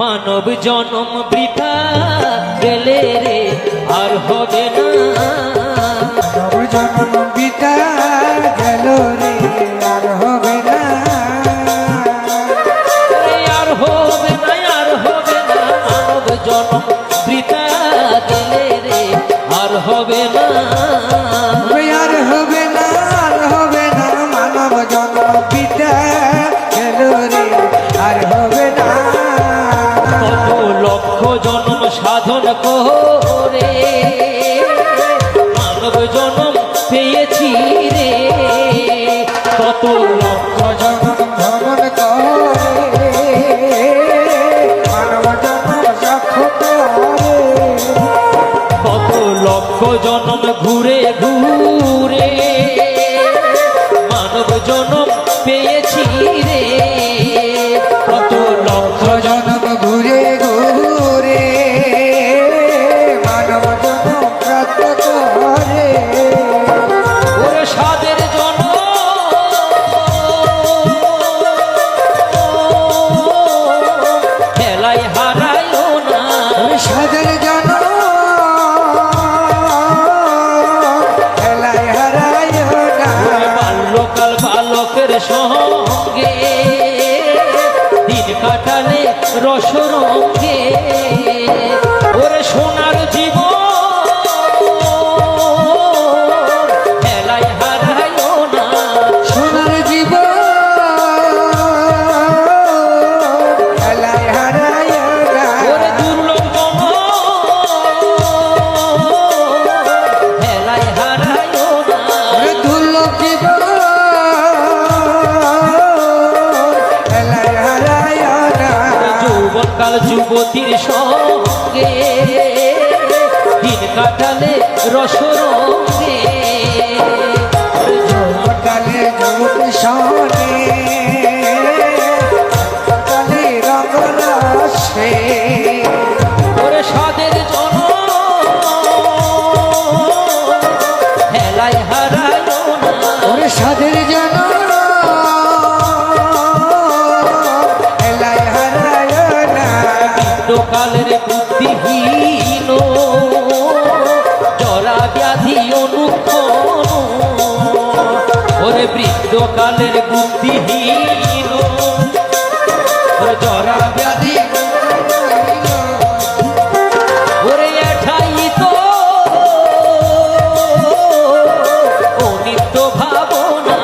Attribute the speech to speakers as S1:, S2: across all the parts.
S1: মানব জনম বৃথা গেলে রে আর হবে না,
S2: মানব জনম বৃথা গেল রে আর হবে না,
S1: আর হবে না, আর হবে না, মানব জনম বৃথা গেলে রে আর হবে না,
S2: আর হবে না, আর হবে না, মানব জনম বৃথা গেল রে আর হবে না।
S1: কত লক্ষ জন্ম সাধন করে মানব জনম পেয়েছি রে, কত লক্ষ
S2: জনম ভ্রমণ করে মানব জনম সার্থক করে,
S1: কত লক্ষ জনম ঘুরে ঘুরে মানব জনম পেয়েছি রে, কত লক্ষ
S2: জনম ঘুরে ঘুরে মানব জনম প্রাপ্ত করে,
S1: ওরে সাদের জনম খেলায় হারায়ও না,
S2: সাদের জনম খেলায় হারায় না,
S1: বাল্যকাল বালকের সঙ্গে দিন কাটালে রসরঙ্গে, ওরে সোনার জীবন খেলায় হারায়ও না,
S2: সোনার জীবন খেলায় হারায় না,
S1: ওরে দুর্লভ জনম খেলায় হারায়ও না,
S2: দুর্লভ জীবন খেলায় হারায় না,
S1: যৌবনকাল যুবতীর সঙ্গে দিন কাটালে রসরঙ্গে,
S2: কালে যুবক সনে কালে রঙ রসে,
S1: ওরে সাদের জনম খেলায় হারায়ও না,
S2: ওরে সাদের জনম খেলায় হারায় না,
S1: বৃদ্ধকালের বুদ্ধিহীন জরা ব্যাধি অনুক্ষণ, ওরে বৃদ্ধকালের বুদ্ধিহীন জরা ব্যাধি, ওরে এঠাই তো অনিত্য ভাবনা,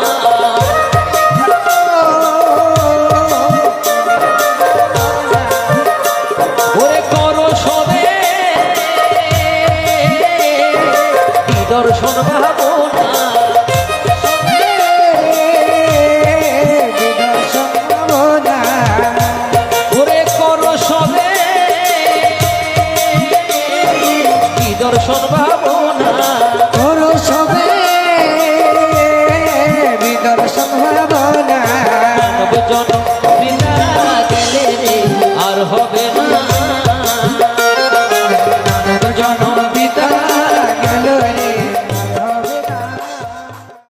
S1: ওরে করো সবে দর্শন ভাবনা,
S2: বিদর্শন ভাবনা,
S1: ওরে করো সবে দর্শন ভাবনা।